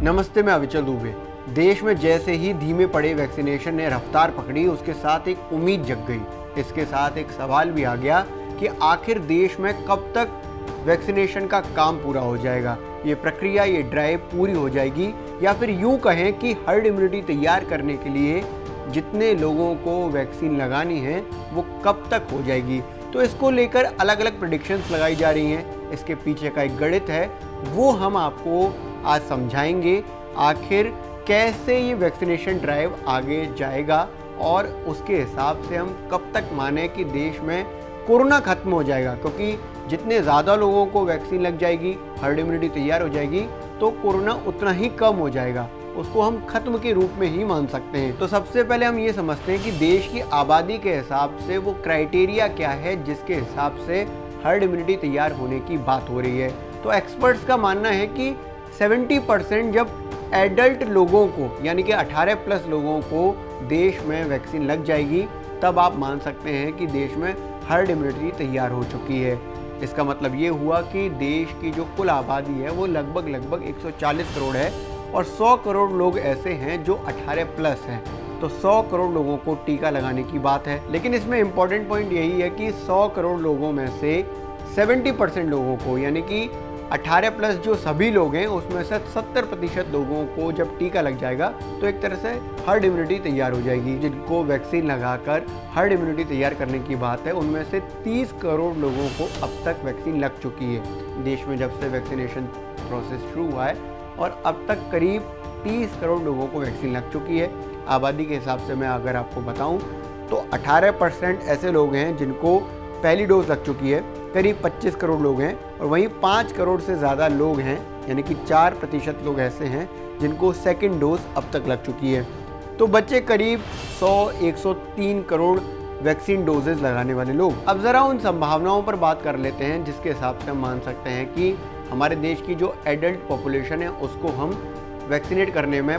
नमस्ते, मैं अविचल दुबे। देश में जैसे ही धीमे पड़े वैक्सीनेशन ने रफ्तार पकड़ी, उसके साथ एक उम्मीद जग गई। इसके साथ एक सवाल भी आ गया कि आखिर देश में कब तक वैक्सीनेशन का काम पूरा हो जाएगा। ये प्रक्रिया, ये ड्राइव पूरी हो जाएगी, या फिर यूं कहें कि हर्ड इम्यूनिटी तैयार करने के लिए जितने लोगों को वैक्सीन लगानी है वो कब तक हो जाएगी। तो इसको लेकर अलग अलग प्रेडिक्शंस लगाई जा रही हैं। इसके पीछे का एक गणित है, वो हम आपको आज समझाएंगे। आखिर कैसे ये वैक्सीनेशन ड्राइव आगे जाएगा और उसके हिसाब से हम कब तक माने कि देश में कोरोना खत्म हो जाएगा, क्योंकि जितने ज़्यादा लोगों को वैक्सीन लग जाएगी, हर्ड इम्यूनिटी तैयार हो जाएगी, तो कोरोना उतना ही कम हो जाएगा। उसको हम खत्म के रूप में ही मान सकते हैं। तो सबसे पहले हम ये समझते हैं कि देश की आबादी के हिसाब से वो क्राइटेरिया क्या है जिसके हिसाब से हर्ड इम्यूनिटी तैयार होने की बात हो रही है। तो एक्सपर्ट्स का मानना है कि 70% जब एडल्ट लोगों को, यानी कि 18+ लोगों को देश में वैक्सीन लग जाएगी, तब आप मान सकते हैं कि देश में हर्ड इम्यूनिटी तैयार हो चुकी है। इसका मतलब ये हुआ कि देश की जो कुल आबादी है वो लगभग 140 करोड़ है और 100 करोड़ लोग ऐसे हैं जो 18+ हैं। तो 100 करोड़ लोगों को टीका लगाने की बात है। लेकिन इसमें इम्पॉर्टेंट पॉइंट यही है कि 100 करोड़ लोगों में से 70% लोगों को, यानी कि 18+ जो सभी लोग हैं, उसमें से 70% लोगों को जब टीका लग जाएगा तो एक तरह से हर्ड इम्यूनिटी तैयार हो जाएगी। जिनको वैक्सीन लगाकर हर्ड इम्यूनिटी तैयार करने की बात है, उनमें से 30 करोड़ लोगों को अब तक वैक्सीन लग चुकी है। देश में जब से वैक्सीनेशन प्रोसेस शुरू हुआ है और अब तक करीब 30 करोड़ लोगों को वैक्सीन लग चुकी है। आबादी के हिसाब से मैं अगर आपको बताऊं तो 18% ऐसे लोग हैं जिनको पहली डोज लग चुकी है, करीब 25 करोड़ लोग हैं, और वहीं 5 करोड़ से ज़्यादा लोग हैं, यानी कि 4% लोग ऐसे हैं जिनको सेकंड डोज अब तक लग चुकी है। तो बच्चे करीब 103 करोड़ वैक्सीन डोजेज लगाने वाले लोग। अब ज़रा उन संभावनाओं पर बात कर लेते हैं जिसके हिसाब से हम मान सकते हैं कि हमारे देश की जो एडल्ट पॉपुलेशन है उसको हम वैक्सीनेट करने में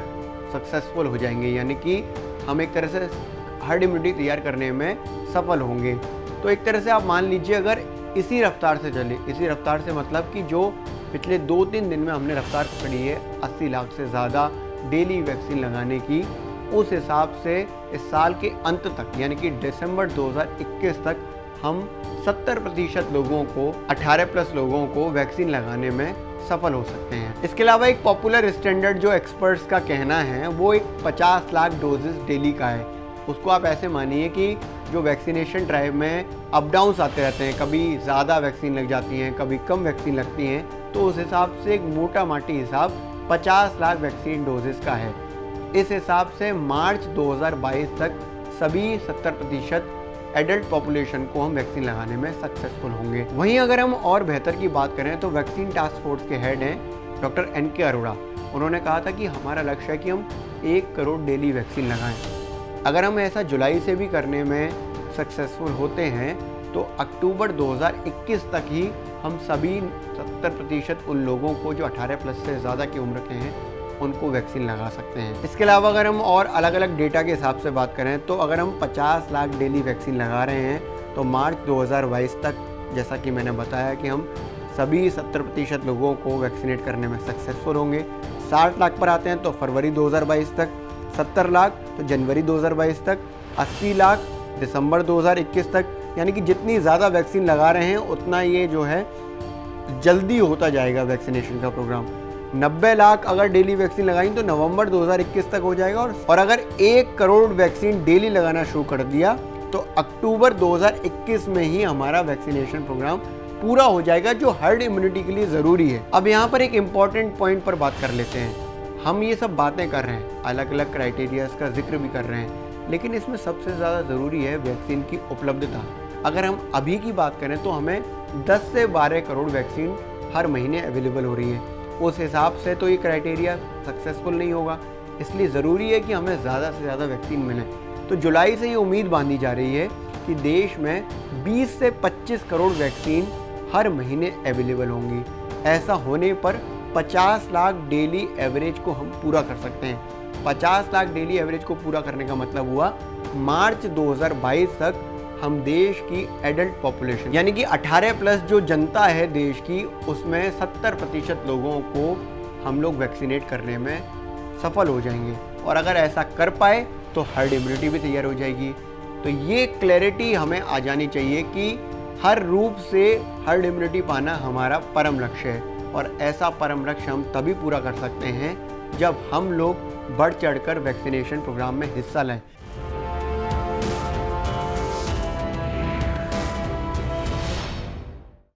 सक्सेसफुल हो जाएंगे, यानी कि हम एक तरह से हर्ड इम्यूनिटी तैयार करने में सफल होंगे। तो एक तरह से आप मान लीजिए, अगर इसी रफ्तार से चले, इसी रफ्तार से मतलब कि जो पिछले 2-3 दिन में हमने रफ्तार पकड़ी है 80 लाख से ज़्यादा डेली वैक्सीन लगाने की, उस हिसाब से इस साल के अंत तक, यानी कि दिसंबर 2021 तक हम 70% लोगों को, 18+ लोगों को वैक्सीन लगाने में सफल हो सकते हैं। इसके अलावा एक पॉपुलर स्टैंडर्ड जो एक्सपर्ट्स का कहना है वो एक 50 लाख डोजेस डेली का है। उसको आप ऐसे मानिए कि जो वैक्सीनेशन ड्राइव में अप डाउन्स आते रहते हैं, कभी ज़्यादा वैक्सीन लग जाती हैं, कभी कम वैक्सीन लगती हैं, तो उस हिसाब से एक मोटा माटी हिसाब 50 लाख वैक्सीन डोजेस का है। इस हिसाब से मार्च 2022 तक सभी 70% एडल्ट पॉपुलेशन को हम वैक्सीन लगाने में सक्सेसफुल होंगे। वहीं अगर हम और बेहतर की बात करें तो वैक्सीन टास्क फोर्स के हेड हैं डॉक्टर NK अरोड़ा। उन्होंने कहा था कि हमारा लक्ष्य है कि हम 1 करोड़ डेली वैक्सीन लगाएं। अगर हम ऐसा जुलाई से भी करने में सक्सेसफुल होते हैं तो अक्टूबर 2021 तक ही हम सभी 70% उन लोगों को जो 18+ से ज़्यादा की उम्र के हैं उनको वैक्सीन लगा सकते हैं। इसके अलावा अगर हम और अलग अलग डेटा के हिसाब से बात करें तो अगर हम 50 लाख डेली वैक्सीन लगा रहे हैं तो मार्च 2022 तक, जैसा कि मैंने बताया, कि हम सभी 70% लोगों को वैक्सीनेट करने में सक्सेसफुल होंगे। 60 लाख पर आते हैं तो फरवरी 2022 तक, 70 लाख तो जनवरी 2022 तक, 80 लाख दिसंबर 2021 तक। यानी कि जितनी ज़्यादा वैक्सीन लगा रहे हैं उतना ये जो है जल्दी होता जाएगा वैक्सीनेशन का प्रोग्राम। 90 लाख अगर डेली वैक्सीन लगाई तो नवंबर 2021 तक हो जाएगा, और अगर 1 करोड़ वैक्सीन डेली लगाना शुरू कर दिया तो अक्टूबर 2021 में ही हमारा वैक्सीनेशन प्रोग्राम पूरा हो जाएगा, जो हर्ड इम्यूनिटी के लिए ज़रूरी है। अब यहाँ पर एक इम्पॉर्टेंट पॉइंट पर बात कर लेते हैं। हम ये सब बातें कर रहे हैं, अलग अलग क्राइटेरियाज का जिक्र भी कर रहे हैं, लेकिन इसमें सबसे ज़्यादा ज़रूरी है वैक्सीन की उपलब्धता। अगर हम अभी की बात करें तो हमें 10 से 12 करोड़ वैक्सीन हर महीने अवेलेबल हो रही है। उस हिसाब से तो ये क्राइटेरिया सक्सेसफुल नहीं होगा, इसलिए ज़रूरी है कि हमें ज़्यादा से ज़्यादा वैक्सीन मिले। तो जुलाई से ये उम्मीद बांधी जा रही है कि देश में 20 से 25 करोड़ वैक्सीन हर महीने अवेलेबल होंगी। ऐसा होने पर 50 लाख डेली एवरेज को हम पूरा कर सकते हैं। 50 लाख डेली एवरेज को पूरा करने का मतलब हुआ मार्च 2022 तक हम देश की एडल्ट पॉपुलेशन, यानी कि 18+ जो जनता है देश की, उसमें 70% लोगों को हम लोग वैक्सीनेट करने में सफल हो जाएंगे। और अगर ऐसा कर पाए तो हर्ड इम्यूनिटी भी तैयार हो जाएगी। तो ये क्लैरिटी हमें आ जानी चाहिए कि हर रूप से हर्ड इम्यूनिटी पाना हमारा परम लक्ष्य है, और ऐसा परम लक्ष्य हम तभी पूरा कर सकते हैं जब हम लोग बढ़ चढ़कर वैक्सीनेशन प्रोग्राम में हिस्सा लें।